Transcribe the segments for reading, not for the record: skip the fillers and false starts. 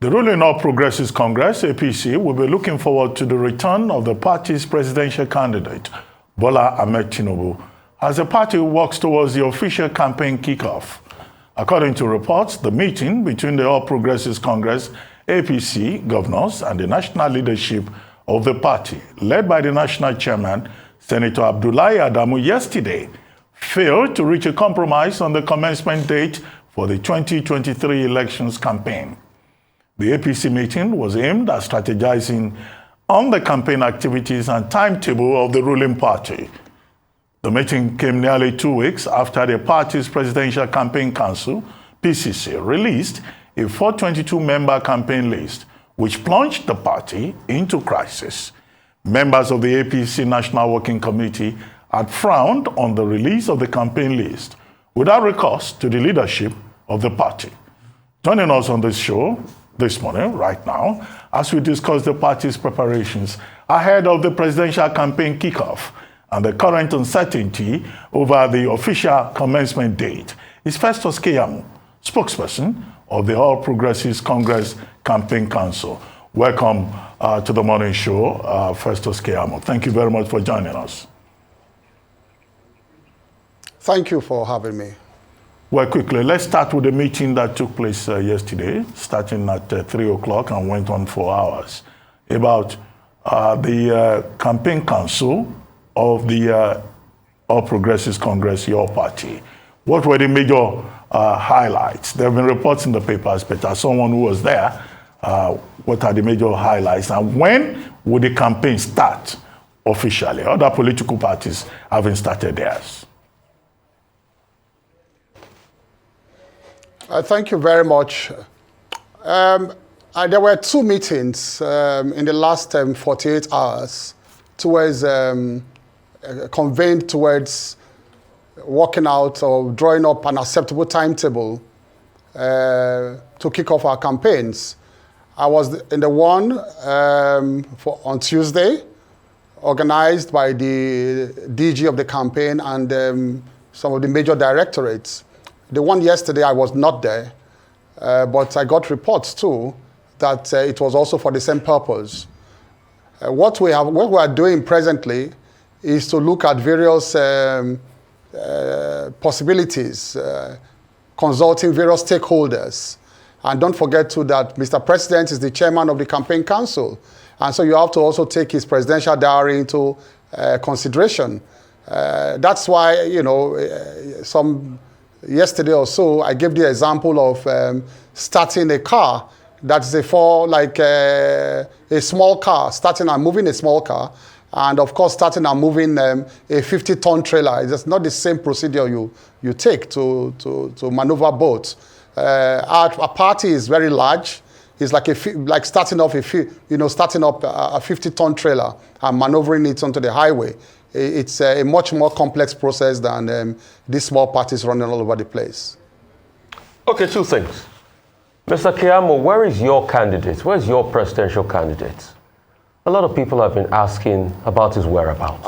The ruling All Progressives Congress, APC, will be looking forward to the return of the party's presidential candidate, Bola Tinubu, as the party works towards the official campaign kickoff. According to reports, the meeting between the All Progressives Congress, APC, governors, and the national leadership of the party, led by the national chairman, Senator Abdullahi Adamu, yesterday, failed to reach a compromise on the commencement date for the 2023 elections campaign. The APC meeting was aimed at strategizing on the campaign activities and timetable of the ruling party. The meeting came nearly 2 weeks after the party's Presidential Campaign Council, PCC, released a 422-member campaign list, which plunged the party into crisis. Members of the APC National Working Committee had frowned on the release of the campaign list without recourse to the leadership of the party. Joining us on this show this morning, right now, as we discuss the party's preparations ahead of the presidential campaign kickoff and the current uncertainty over the official commencement date, is Festus Keyamo, spokesperson of the All Progressives Congress Campaign Council. Welcome to the morning show, Festus Keyamo. Thank you very much for joining us. Thank you for having me. Well, quickly, let's start with the meeting that took place yesterday, starting at 3 o'clock and went on 4 hours, about the campaign council of the All Progressives Congress, your party. What were the major highlights? There have been reports in the papers, but as someone who was there, what are the major highlights? And when would the campaign start officially? Other political parties haven't started theirs. Thank you very much. There were 2 meetings in the last 48 hours towards convened towards working out or drawing up an acceptable timetable to kick off our campaigns. I was in the one on Tuesday, organized by the DG of the campaign and some of the major directorates. The one yesterday, I was not there, but I got reports too that it was also for the same purpose. What we are doing presently is to look at various possibilities, consulting various stakeholders. And don't forget too that Mr. President is the chairman of the campaign council. And so you have to also take his presidential diary into consideration. That's why, yesterday or so, I gave the example of starting a car that's a small car, starting and moving a small car, and of course starting and moving a 50-ton trailer. It's not the same procedure you take to maneuver both. Our party is very large. It's like starting up a 50-ton trailer and maneuvering it onto the highway. It's a much more complex process than these small parties running all over the place. Okay, 2 things. Mr. Keyamo, where is your candidate? Where is your presidential candidate? A lot of people have been asking about his whereabouts.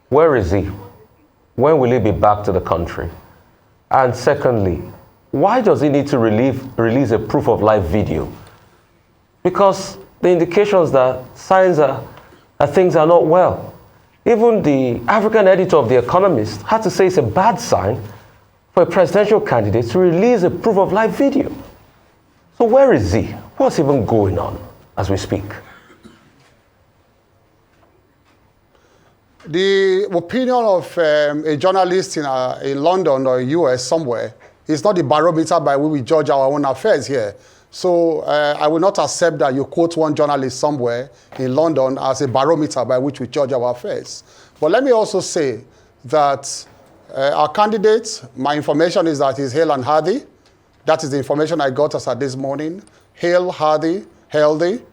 Where is he? When will he be back to the country? And secondly, why does he need to release a proof of life video? Because the indications that signs are things are not well. Even the African editor of The Economist had to say it's a bad sign for a presidential candidate to release a proof of life video. So where is he? What's even going on as we speak? The opinion of a journalist in London or US somewhere is not the barometer by which we judge our own affairs here. So I will not accept that you quote one journalist somewhere in London as a barometer by which we judge our affairs. But let me also say that our candidate, my information is that he's hale and healthy. That is the information I got as of this morning. Hale, healthy.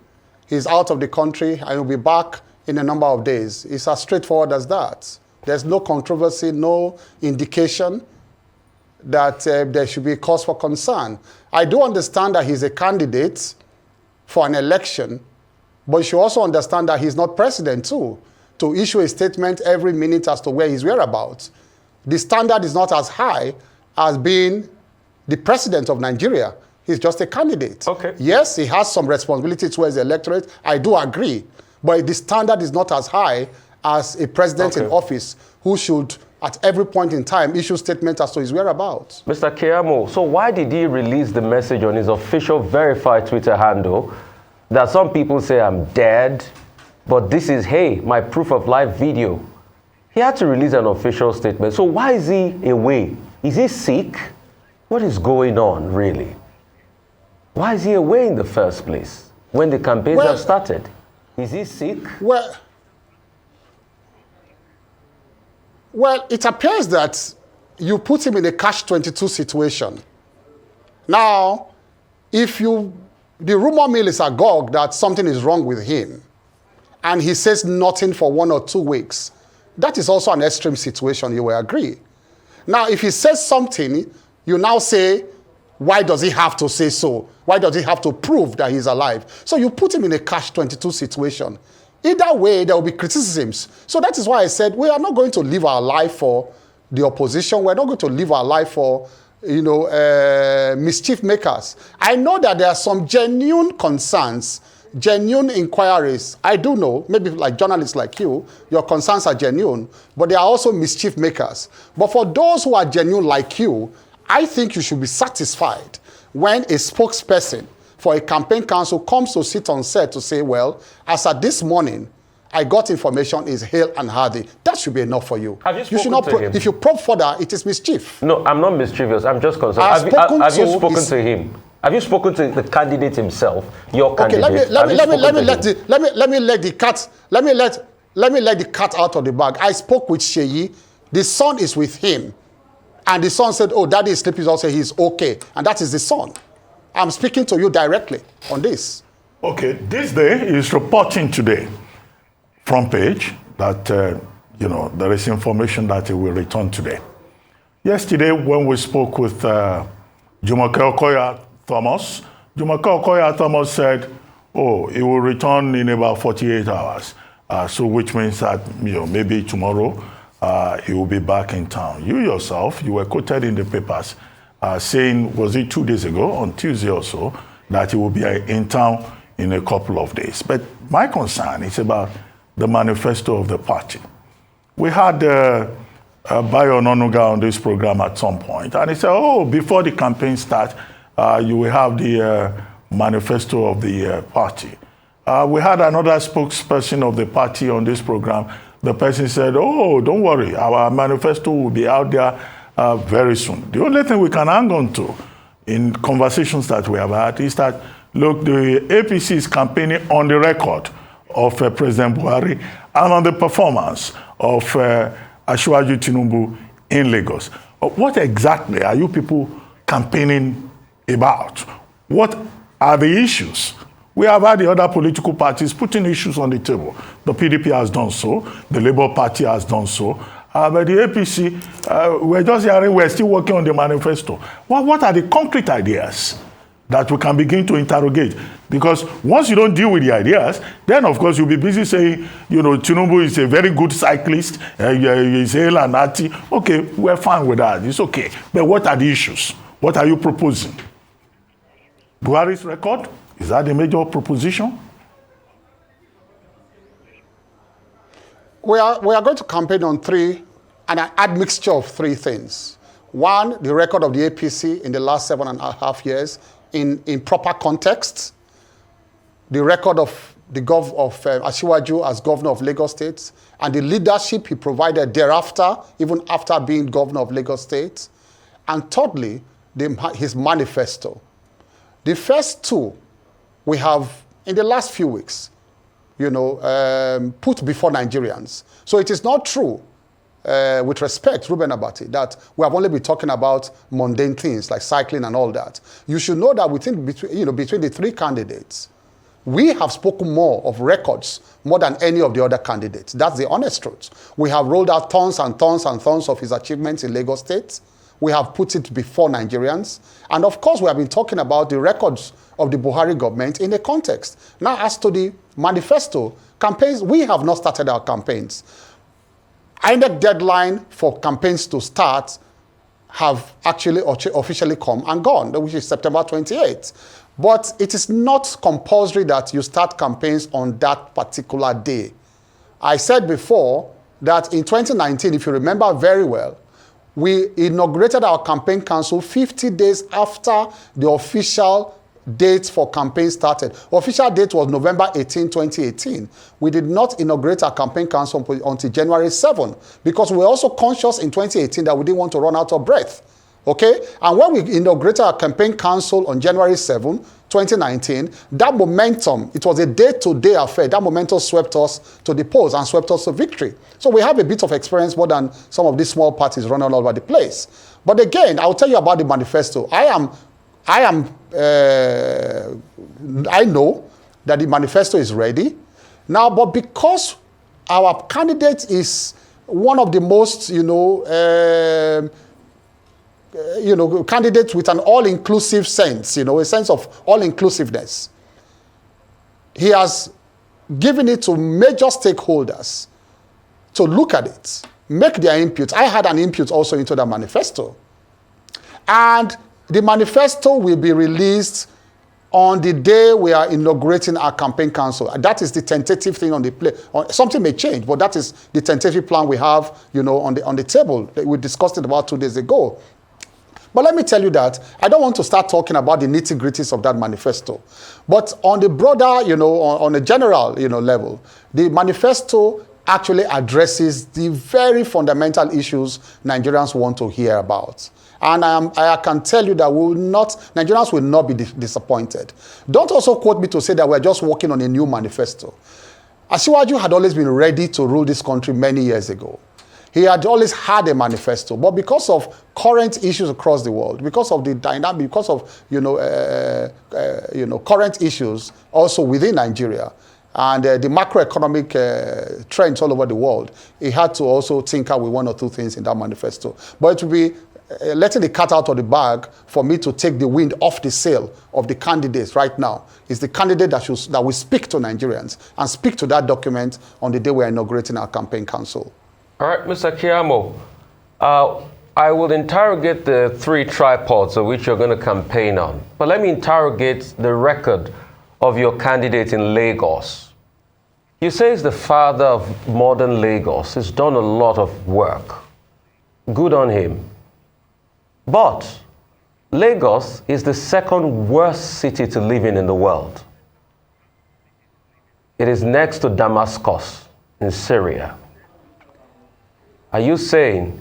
He's out of the country and will be back in a number of days. It's as straightforward as that. There's no controversy, no indication that there should be cause for concern. I do understand that he's a candidate for an election, but you should also understand that he's not president too, to issue a statement every minute as to where his whereabouts. The standard is not as high as being the president of Nigeria. He's just a candidate. Okay. Yes, he has some responsibility towards the electorate. I do agree. But the standard is not as high as a president in office who should, at every point in time, issue statements as to his whereabouts. Mr. Keyamo, so why did he release the message on his official verified Twitter handle that some people say I'm dead, but this is, hey, my proof of life video? He had to release an official statement. So why is he away? Is he sick? What is going on, really? Why is he away in the first place when the campaigns have started? Is he sick? Well, it appears that you put him in a catch-22 situation. Now, the rumor mill is agog that something is wrong with him, and he says nothing for 1 or 2 weeks, that is also an extreme situation, you will agree. Now, if he says something, you now say, why does he have to say so? Why does he have to prove that he's alive? So you put him in a catch-22 situation. Either way, there will be criticisms. So that is why I said we are not going to live our life for the opposition. We're not going to live our life for, mischief makers. I know that there are some genuine concerns, genuine inquiries. I do know, maybe like journalists like you, your concerns are genuine, but they are also mischief makers. But for those who are genuine like you, I think you should be satisfied when a spokesperson for a campaign council comes to sit on set to say, well, as at this morning, I got information is hale and hearty. That should be enough for you. Have you spoken to him? If you probe further, it is mischief. No, I'm not mischievous. I'm just concerned. Have you spoken to him? Have you spoken to the candidate himself, your candidate? Okay, let me let the cat out of the bag. I spoke with Sheyi. The son is with him. And the son said, oh, daddy is sleeping. Also, he's okay. And that is the son. I'm speaking to you directly on this. Okay, this day is reporting today, front page, that, there is information that he will return today. Yesterday, when we spoke with Jumoke Okoya Thomas, Jumoke Okoya Thomas said, oh, he will return in about 48 hours. So which means that, maybe tomorrow, he will be back in town. You yourself, you were quoted in the papers saying, was it 2 days ago, on Tuesday or so, that he will be in town in a couple of days. But my concern is about the manifesto of the party. We had Bayo Ononuga on this program at some point, and he said, oh, before the campaign starts, you will have the manifesto of the party. We had another spokesperson of the party on this program. The person said, oh, don't worry, our manifesto will be out there very soon. The only thing we can hang on to in conversations that we have had is that, look, the APC is campaigning on the record of President Buhari and on the performance of Asiwaju Tinubu in Lagos. What exactly are you people campaigning about? What are the issues? We have had the other political parties putting issues on the table. The PDP has done so. The Labour Party has done so. But the APC, we're just hearing we're still working on the manifesto. What are the concrete ideas that we can begin to interrogate? Because once you don't deal with the ideas, then of course you'll be busy saying, Tinubu is a very good cyclist, he's hale and hearty. Okay, we're fine with that. It's okay. But what are the issues? What are you proposing? Buhari's record? Is that the major proposition? We are going to campaign on an admixture of three things. One, the record of the APC in the last 7.5 years in proper context. The record of Asiwaju as governor of Lagos State and the leadership he provided thereafter, even after being governor of Lagos State. And thirdly, his manifesto. The first two we have, in the last few weeks, put before Nigerians. So it is not true, with respect, Ruben Abati, that we have only been talking about mundane things like cycling and all that. You should know that between the three candidates, we have spoken more of records more than any of the other candidates. That's the honest truth. We have rolled out tons and tons and tons of his achievements in Lagos State. We have put it before Nigerians. And of course, we have been talking about the records of the Buhari government in a context. Now, as to the manifesto campaigns, we have not started our campaigns. INEC deadline for campaigns to start have actually officially come and gone, which is September 28th. But it is not compulsory that you start campaigns on that particular day. I said before that in 2019, if you remember very well, we inaugurated our campaign council 50 days after the official date for campaign started. Official date was November 18, 2018. We did not inaugurate our campaign council until January 7 because we were also conscious in 2018 that we didn't want to run out of breath. Okay? And when we inaugurated our campaign council on January 7, 2019, that momentum, it was a day-to-day affair. That momentum swept us to the polls and swept us to victory. So we have a bit of experience more than some of these small parties running all over the place. But again, I'll tell you about the manifesto. I know that the manifesto is ready. Now, but because our candidate is one of the most, candidates with an all-inclusive sense, a sense of all-inclusiveness. He has given it to major stakeholders to look at it, make their input. I had an input also into the manifesto. And the manifesto will be released on the day we are inaugurating our campaign council. That is the tentative thing on the play. Something may change, but that is the tentative plan we have, on the table. We discussed it about 2 days ago. But let me tell you that I don't want to start talking about the nitty-gritties of that manifesto. But on the broader, on a general, level, the manifesto actually addresses the very fundamental issues Nigerians want to hear about. And I can tell you that Nigerians will not be disappointed. Don't also quote me to say that we're just working on a new manifesto. Asiwaju had always been ready to rule this country many years ago. He had always had a manifesto, but because of current issues across the world, because of the dynamic, because of current issues also within Nigeria, and the macroeconomic trends all over the world, he had to also tinker with one or two things in that manifesto. But it will be letting the cat out of the bag for me to take the wind off the sail of the candidates right now. It's the candidate that will speak to Nigerians and speak to that document on the day we're inaugurating our campaign council. All right, Mr. Keyamo, I will interrogate the three tripods of which you're going to campaign on. But let me interrogate the record of your candidate in Lagos. You say he's the father of modern Lagos. He's done a lot of work. Good on him. But Lagos is the second worst city to live in the world. It is next to Damascus in Syria. Are you saying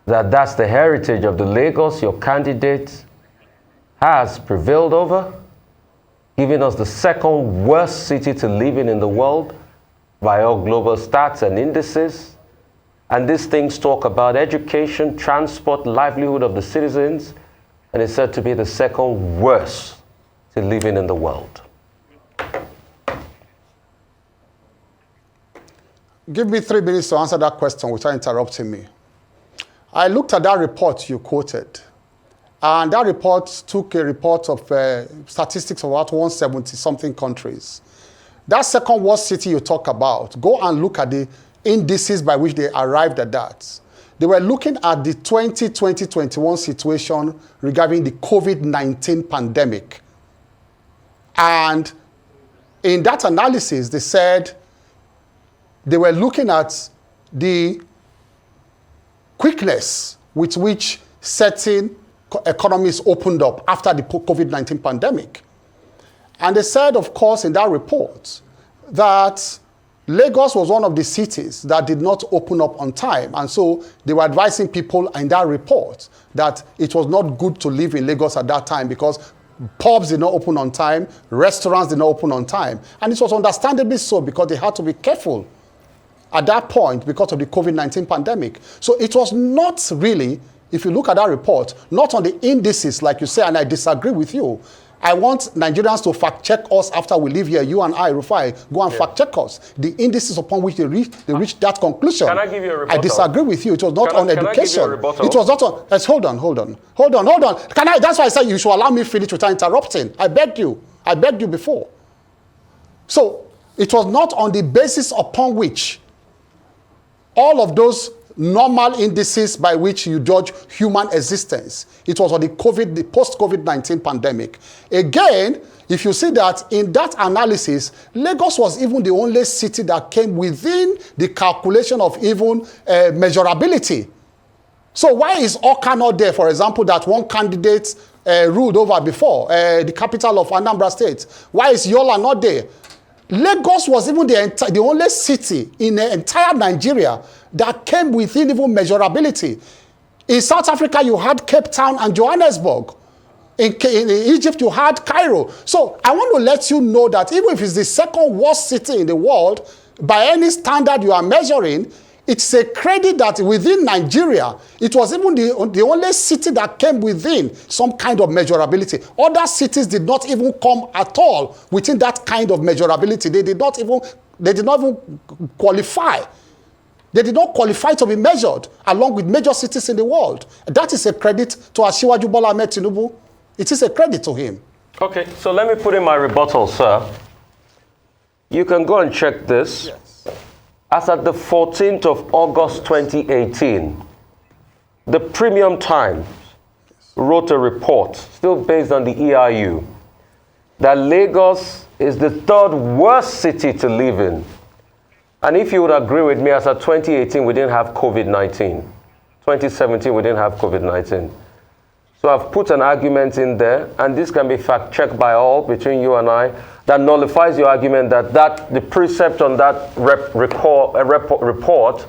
that that's the heritage of the Lagos your candidate has prevailed over, giving us the second worst city to live in the world by all global stats and indices? And these things talk about education, transport, livelihood of the citizens, and it's said to be the second worst to live in the world. Give me 3 minutes to answer that question without interrupting me. I looked at that report you quoted, and that report took a report of statistics of about 170-something countries. That second worst city you talk about, go and look at the indices by which they arrived at that. They were looking at the 2020-21 situation regarding the COVID-19 pandemic. And in that analysis, they said they were looking at the quickness with which certain economies opened up after the COVID-19 pandemic. And they said, of course, in that report, that Lagos was one of the cities that did not open up on time. And so they were advising people in that report that it was not good to live in Lagos at that time because pubs did not open on time, restaurants did not open on time. And it was understandably so because they had to be careful at that point because of the COVID-19 pandemic. So it was not really, if you look at that report, not on the indices like you say, and I disagree with you. I want Nigerians to fact check us after we leave here. You and I, Rufai, go and fact check us. The indices upon which they reached that conclusion. Can I give you a rebuttal? I disagree with you. It was not on education. Can I give you a rebuttal? It was not on. Hold on. That's why I said you should allow me finish without interrupting. I begged you before. So it was not on the basis upon which all of those normal indices by which you judge human existence. It was on the post-COVID-19 pandemic. Again, if you see that in that analysis, Lagos was even the only city that came within the calculation of even measurability. So why is Awka not there, for example, that one candidate ruled over before, the capital of Anambra State? Why is Yola not there? Lagos was even the only city in the entire Nigeria that came within even measurability. In South Africa, you had Cape Town and Johannesburg. In Egypt, you had Cairo. So I want to let you know that even if it's the second worst city in the world, by any standard you are measuring, it's a credit that within Nigeria, it was even the only city that came within some kind of measurability. Other cities did not even come at all within that kind of measurability. They did not even qualify. They did not qualify to be measured along with major cities in the world. That is a credit to Asiwaju Bola Tinubu. It is a credit to him. Okay, so let me put in my rebuttal, sir. You can go and check this. Yes. As at the 14th of August 2018, the Premium Times wrote a report, still based on the EIU, that Lagos is the third worst city to live in. And if you would agree with me, as of 2018, we didn't have COVID-19. 2017, we didn't have COVID-19. So I've put an argument in there, and this can be fact-checked by all between you and I, that nullifies your argument that the precept on that report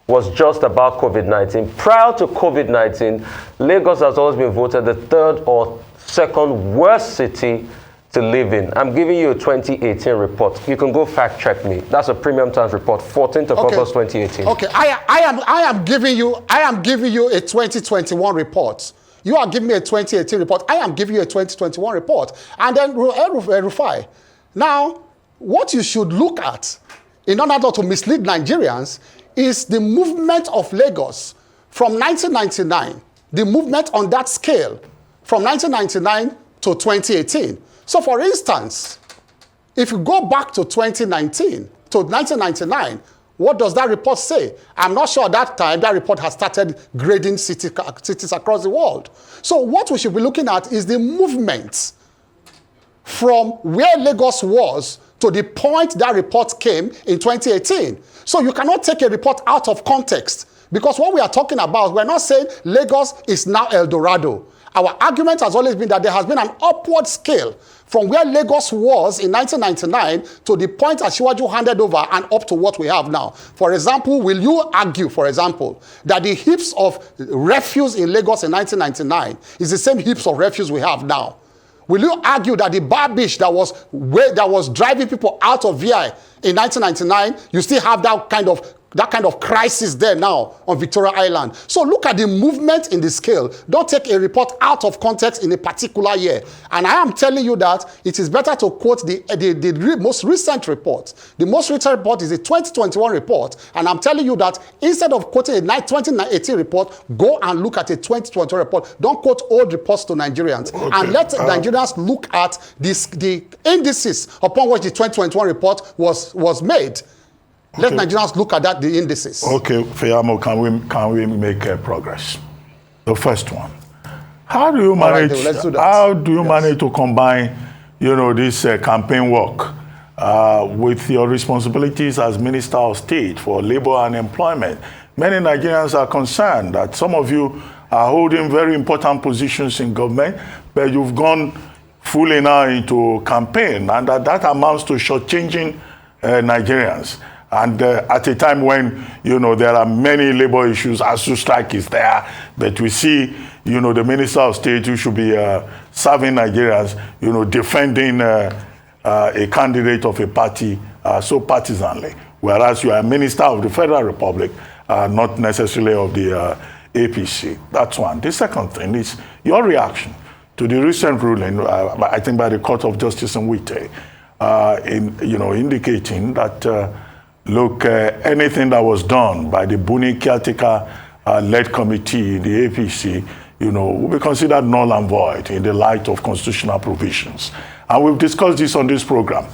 was just about COVID-19. Prior to COVID-19, Lagos has always been voted the third or second worst city to live in. I'm giving you a 2018 report. You can go fact check me. That's a Premium Times report, 14th of August 2018. Okay, I am giving you a 2021 report. You are giving me a 2018 report. I am giving you a 2021 report. And then Rufai. Now, what you should look at in order not to mislead Nigerians is the movement of Lagos from 1999, the movement on that scale from 1999 to 2018. So for instance, if you go back to 2019, to 1999, what does that report say? I'm not sure at that time that report has started grading cities across the world. So what we should be looking at is the movement from where Lagos was to the point that report came in 2018. So you cannot take a report out of context, because what we are talking about, we're not saying Lagos is now El Dorado. Our argument has always been that there has been an upward scale from where Lagos was in 1999 to the point Asiwaju handed over and up to what we have now. For example, will you argue, for example, that the heaps of refuse in Lagos in 1999 is the same heaps of refuse we have now? Will you argue that the bar beach that was driving people out of VI in 1999, you still have that kind of crisis there now on Victoria Island? So look at the movement in the scale. Don't take a report out of context in a particular year. And I am telling you that it is better to quote the most recent report. The most recent report is the 2021 report. And I'm telling you that instead of quoting a 2018 report, go and look at a 2021 report. Don't quote old reports to Nigerians. Okay. And let Nigerians look at the indices upon which the 2021 report was made. Let Nigerians look at the indices. Okay, Keyamo, can we make progress? The first one. How do you manage? Right, let's do that. How do you manage to combine, this campaign work with your responsibilities as Minister of State for Labor and Employment? Many Nigerians are concerned that some of you are holding very important positions in government, but you've gone fully now into campaign, and that amounts to shortchanging Nigerians. And at a time when, there are many labor issues, ASU strike is there, but we see, the Minister of State who should be serving Nigerians, defending a candidate of a party so partisanly, whereas you are a Minister of the Federal Republic, not necessarily of the APC. That's one. The second thing is your reaction to the recent ruling, I think by the Court of Justice in Wite, indicating that look, anything that was done by the Buni caretaker-led committee, the APC, will be considered null and void in the light of constitutional provisions. And we've discussed this on this program,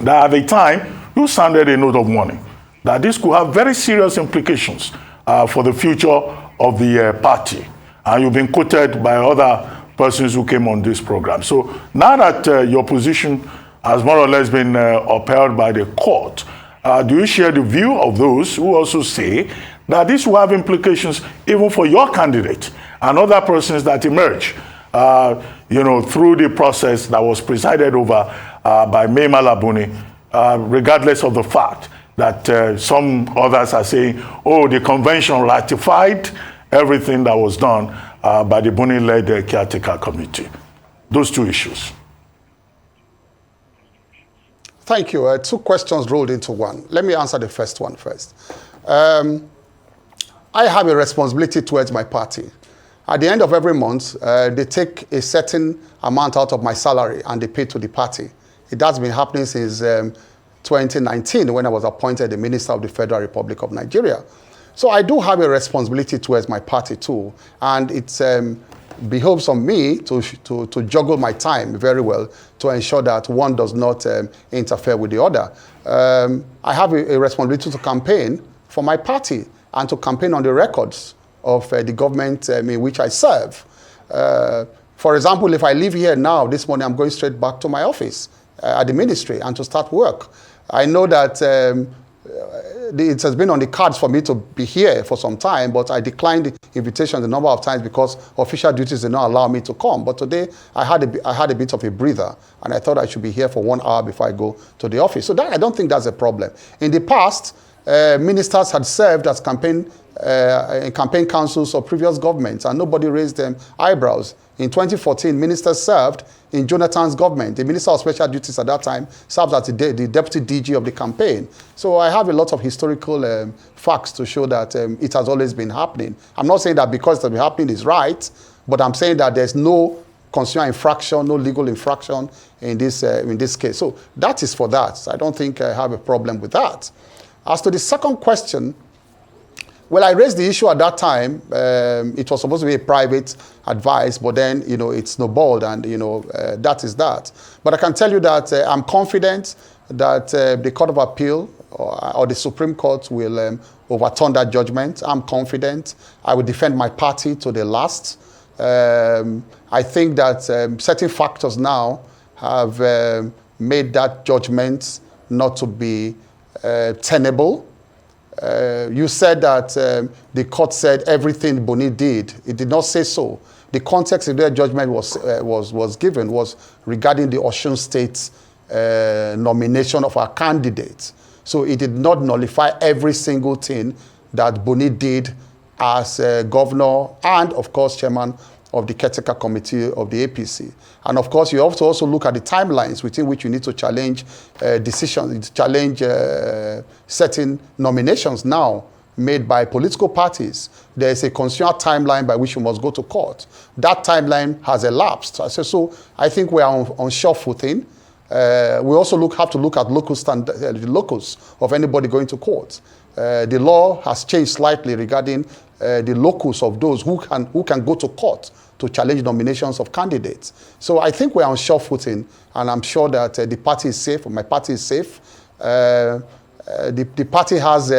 that at the time, you sounded a note of warning, that this could have very serious implications for the future of the party. And you've been quoted by other persons who came on this program. So now that your position has more or less been upheld by the court, do you share the view of those who also say that this will have implications even for your candidate and other persons that emerge, through the process that was presided over by Mai Mala Buni, regardless of the fact that some others are saying, oh, the convention ratified everything that was done by the Buni-led caretaker committee. Those two issues. Thank you. Two questions rolled into one. Let me answer the first one first. I have a responsibility towards my party. At the end of every month, they take a certain amount out of my salary and they pay to the party. It has been happening since 2019 when I was appointed the Minister of the Federal Republic of Nigeria. So I do have a responsibility towards my party too, and it behoves on me to juggle my time very well to ensure that one does not interfere with the other. I have a responsibility to campaign for my party and to campaign on the records of the government in which I serve. For example, if I leave here now, this morning I'm going straight back to my office at the ministry and to start work. I know that it has been on the cards for me to be here for some time, but I declined the invitation a number of times because official duties did not allow me to come. But today I had a bit of a breather, and I thought I should be here for 1 hour before I go to the office. So I don't think that's a problem. In the past, ministers had served as campaign councils of previous governments, and nobody raised them eyebrows. In 2014, ministers served in Jonathan's government. The Minister of Special Duties at that time served as the Deputy DG of the campaign. So I have a lot of historical facts to show that it has always been happening. I'm not saying that because it has been happening is right, but I'm saying that there's no consumer infraction, no legal infraction in this case. So that is for that. So I don't think I have a problem with that. As to the second question, well, I raised the issue at that time. It was supposed to be a private advice, but then, it snowballed, and, that is that. But I can tell you that I'm confident that the Court of Appeal or the Supreme Court will overturn that judgment. I'm confident. I will defend my party to the last. I think that certain factors now have made that judgment not to be tenable. You said that the court said everything Buni did. It did not say so. The context in their judgment was given was regarding the Osun State nomination of our candidate. So it did not nullify every single thing that Buni did as governor and, of course, chairman of the caretaker committee of the APC. And of course, you have to also look at the timelines within which you need to challenge decisions, challenge certain nominations now made by political parties. There is a consumer timeline by which you must go to court. That timeline has elapsed. So I think we are on sure footing. We also have to look at the locus of anybody going to court. The law has changed slightly regarding the locus of those who can go to court to challenge nominations of candidates. So I think we're on sure footing, and I'm sure that the party is safe, or my party is safe. The party has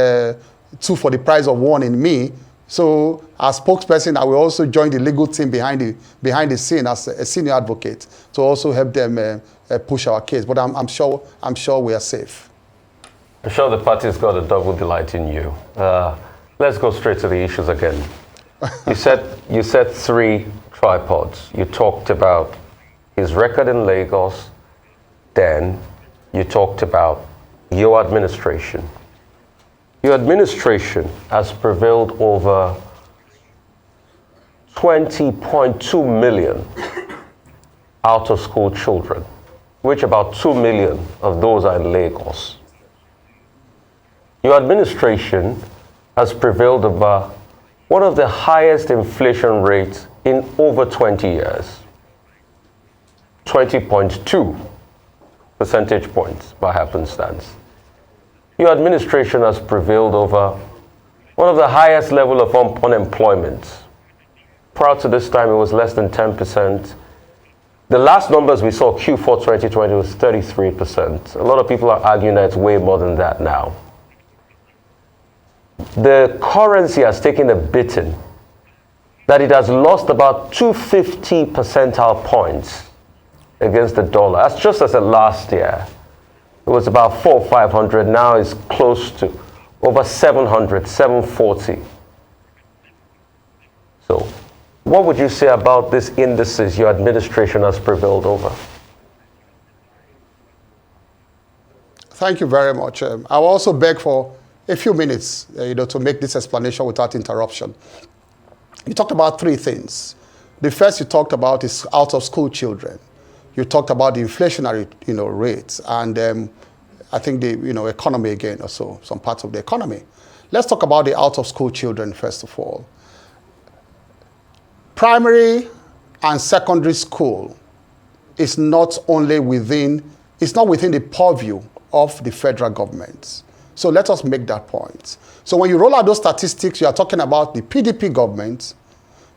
2 for the price of 1 in me. So as spokesperson, I will also join the legal team behind the scene as a senior advocate to also help them push our case. But I'm sure we are safe. I'm sure the party's got a double delight in you. Let's go straight to the issues again. You said 3 tripods. You talked about his record in Lagos. Then you talked about your administration. Your administration has prevailed over 20.2 million out-of-school children, which about 2 million of those are in Lagos. Your administration has prevailed over one of the highest inflation rates in over 20 years. 20.2 percentage points by happenstance. Your administration has prevailed over one of the highest level of unemployment. Prior to this time, it was less than 10%. The last numbers we saw, Q4 2020, was 33%. A lot of people are arguing that it's way more than that now. the currency has taken a beating, that it has lost about 250 percentile points against the dollar. That's just as of last year. It was about 400 or 500. Now it's close to over 700, 740. So what would you say about these indices your administration has prevailed over? Thank you very much. I will also beg for a few minutes, to make this explanation without interruption. You talked about three things. The first you talked about is out-of-school children. You talked about the inflationary, rates, and I think the, economy again, also some parts of the economy. Let's talk about the out-of-school children first of all. Primary and secondary school is not within the purview of the federal government. So let us make that point. So when you roll out those statistics, you are talking about the PDP government,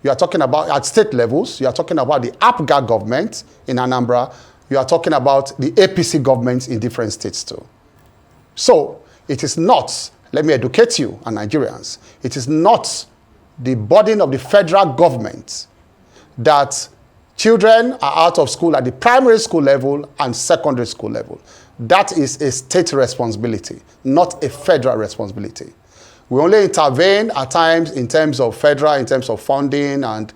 you are talking about at state levels, you are talking about the APGA government in Anambra, you are talking about the APC governments in different states too. So it is not, let me educate you and Nigerians, it is not the burden of the federal government that children are out of school at the primary school level and secondary school level. That is a state responsibility, not a federal responsibility. We only intervene at times in terms of federal, in terms of funding and,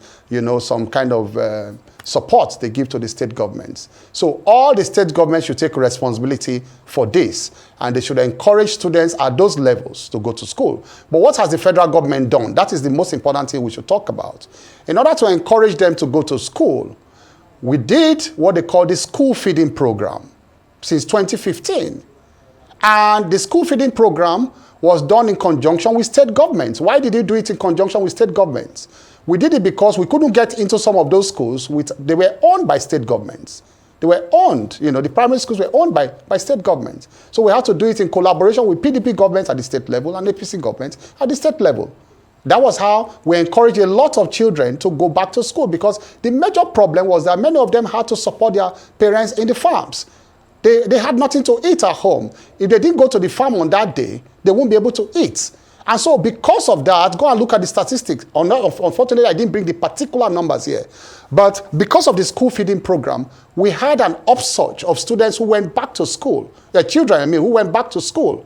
some kind of support they give to the state governments. So all the state governments should take responsibility for this, and they should encourage students at those levels to go to school. But what has the federal government done? That is the most important thing we should talk about. In order to encourage them to go to school, we did what they call the school feeding program since 2015. And the school feeding program was done in conjunction with state governments. Why did you do it in conjunction with state governments? We did it because we couldn't get into some of those schools. They were owned by state governments. They were owned, the primary schools were owned by state governments. So we had to do it in collaboration with PDP governments at the state level and APC governments at the state level. That was how we encouraged a lot of children to go back to school, because the major problem was that many of them had to support their parents in the farms. They had nothing to eat at home. If they didn't go to the farm on that day, they won't be able to eat. And so because of that, go and look at the statistics. Unfortunately, I didn't bring the particular numbers here. But because of the school feeding program, we had an upsurge of students who went back to school. Children, who went back to school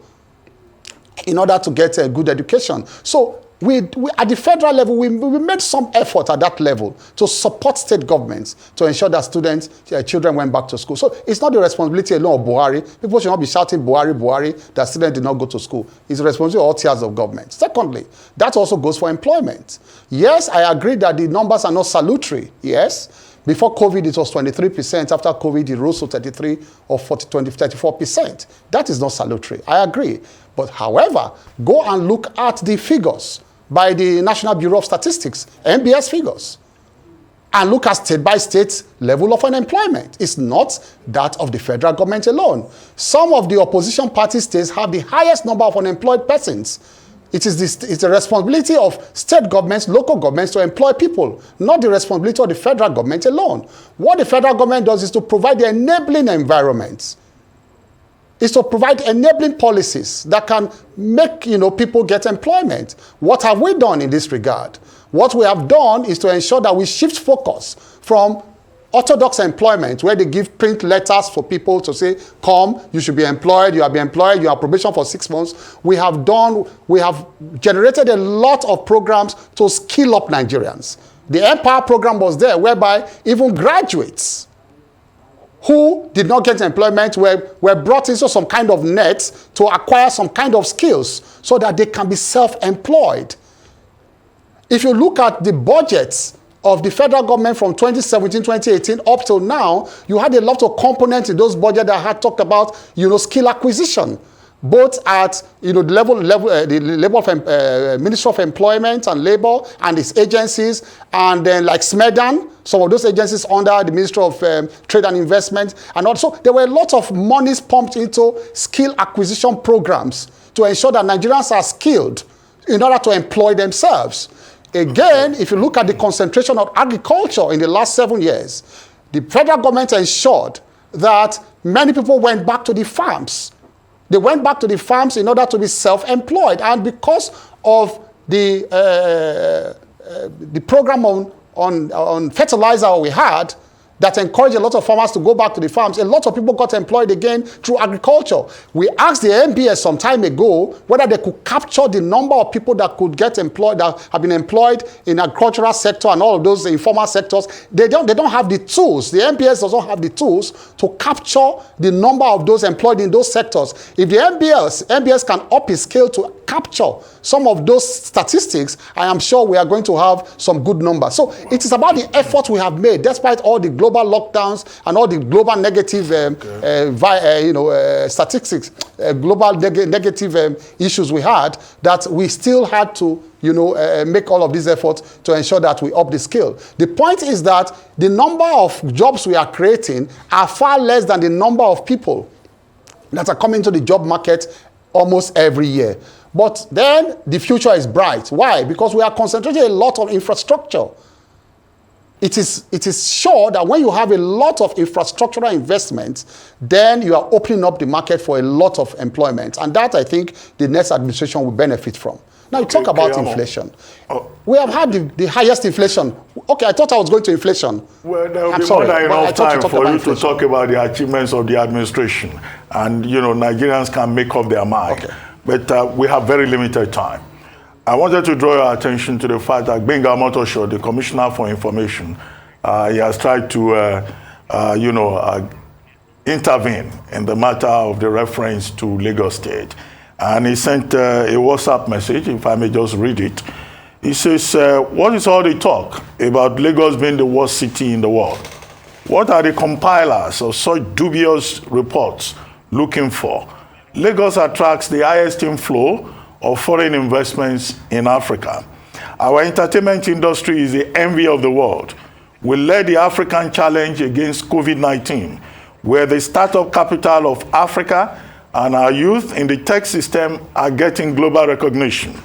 in order to get a good education. So we at the federal level, we made some effort at that level to support state governments to ensure that children went back to school. So it's not the responsibility alone of Buhari. People should not be shouting Buhari, Buhari, that students did not go to school. It's the responsibility of all tiers of government. Secondly, that also goes for employment. Yes, I agree that the numbers are not salutary. Yes. Before COVID, it was 23%. After COVID, it rose to 33 or 34%. That is not salutary. I agree. But however, go and look at the figures by the National Bureau of Statistics, NBS figures, and look at state by state level of unemployment. It's not that of the federal government alone. Some of the opposition party states have the highest number of unemployed persons. It's the responsibility of state governments, local governments to employ people, not the responsibility of the federal government alone. What the federal government does is to provide the enabling environments, is to provide enabling policies that can make people get employment. What have we done in this regard? What we have done is to ensure that we shift focus from orthodox employment, where they give print letters for people to say, come, you should be employed, you have been employed, you have probation for 6 months. We have generated a lot of programs to skill up Nigerians. The Empower program was there, whereby even graduates who did not get employment were brought into some kind of net to acquire some kind of skills so that they can be self-employed. If you look at the budgets of the federal government from 2017, 2018 up till now, you had a lot of components in those budgets that had talked about, skill acquisition, both at the level of Ministry of Employment and Labor and its agencies, and then like SMEDAN, some of those agencies under the Ministry of Trade and Investment, and also there were a lot of monies pumped into skill acquisition programs to ensure that Nigerians are skilled in order to employ themselves. Again, if you look at the concentration of agriculture in the last 7 years, the federal government ensured that many people went back to the farms. They went back to the farms in order to be self-employed. And because of the program on fertilizer we had that encouraged a lot of farmers to go back to the farms. A lot of people got employed again through agriculture. We asked the MPS some time ago whether they could capture the number of people that could get employed, that have been employed in agricultural sector and all of those informal sectors. They don't have the tools. The MPS doesn't have the tools to capture the number of those employed in those sectors. If the MPS can up its scale to capture some of those statistics, I am sure we are going to have some good numbers. So it is about the effort we have made, despite all the global lockdowns and all the global negative statistics, global negative issues we had, that we still had to make all of these efforts to ensure that we up the scale. The point is that the number of jobs we are creating are far less than the number of people that are coming to the job market almost every year. But then the future is bright. Why? Because we are concentrating a lot on infrastructure. It is sure that when you have a lot of infrastructural investments, then you are opening up the market for a lot of employment. And that, I think, the next administration will benefit from. Now, you talk about inflation. We have had the highest inflation. Okay, I thought I was going to inflation. Well, there will be more than enough time for you to talk about the achievements of the administration. And, Nigerians can make up their mind. Okay. But we have very limited time. I wanted to draw your attention to the fact that Gbenga Omotosho, the Commissioner for Information, he has tried to, intervene in the matter of the reference to Lagos State. And he sent a WhatsApp message, if I may just read it. He says, what is all the talk about Lagos being the worst city in the world? What are the compilers of such dubious reports looking for? Lagos attracts the highest inflow of foreign investments in Africa. Our entertainment industry is the envy of the world. We led the African challenge against COVID-19. We're the startup capital of Africa, and our youth in the tech system are getting global recognition.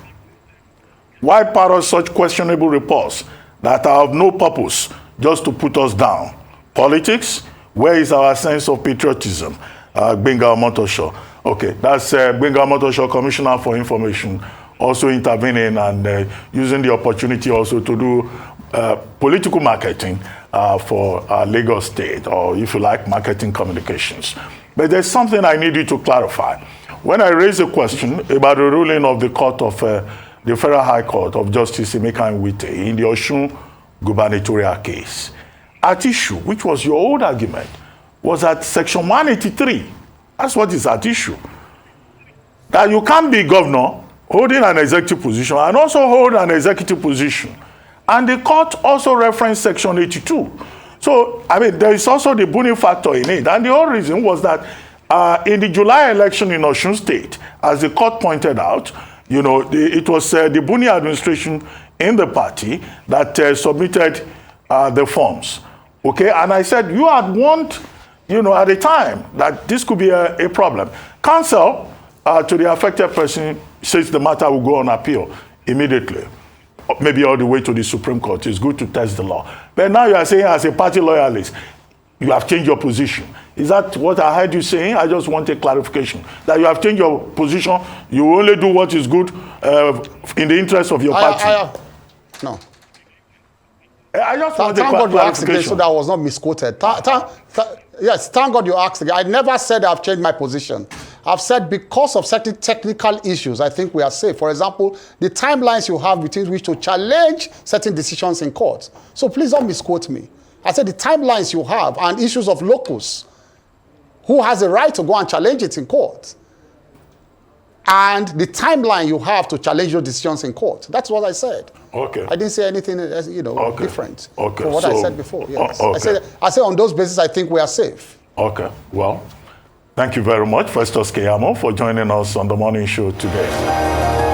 Why parrot such questionable reports that are of no purpose just to put us down? Politics? Where is our sense of patriotism? Gbenga Omotosho. Okay, that's Gbenga Omotosho, Commissioner for Information, also intervening and using the opportunity also to do political marketing for Lagos State, or if you like, marketing communications. But there's something I need you to clarify. When I raised a question about the ruling of the court of the Federal High Court of Justice Emeka Nwite in the Osun gubernatorial case, at issue, which was your old argument, was at Section 183. That's what is at issue. That you can't be governor holding an executive position and also hold an executive position. And the court also referenced Section 82. So, there is also the Buni factor in it. And the whole reason was that in the July election in Osun State, as the court pointed out, it was the Buni administration in the party that submitted the forms. Okay, and I said, you had warned, at the time that this could be a problem. Counsel to the affected person says the matter will go on appeal immediately, maybe all the way to the Supreme Court. It's good to test the law. But now you are saying, as a party loyalist, you have changed your position. Is that what I heard you saying? I just want a clarification. That you have changed your position, you only do what is good in the interest of your party. No. I just want thank God you asked again so that I was not misquoted. Yes, thank God you asked again. I never said I've changed my position. I've said because of certain technical issues, I think we are safe. For example, the timelines you have between which to challenge certain decisions in court. So please don't misquote me. I said the timelines you have and issues of locus. Who has a right to go and challenge it in court? And the timeline you have to challenge your decisions in court. That's what I said. Okay. I didn't say anything, different from what I said before. Yes. Okay. I said on those bases, I think we are safe. Okay. Well, thank you very much, Festus Keyamo, for joining us on the morning show today.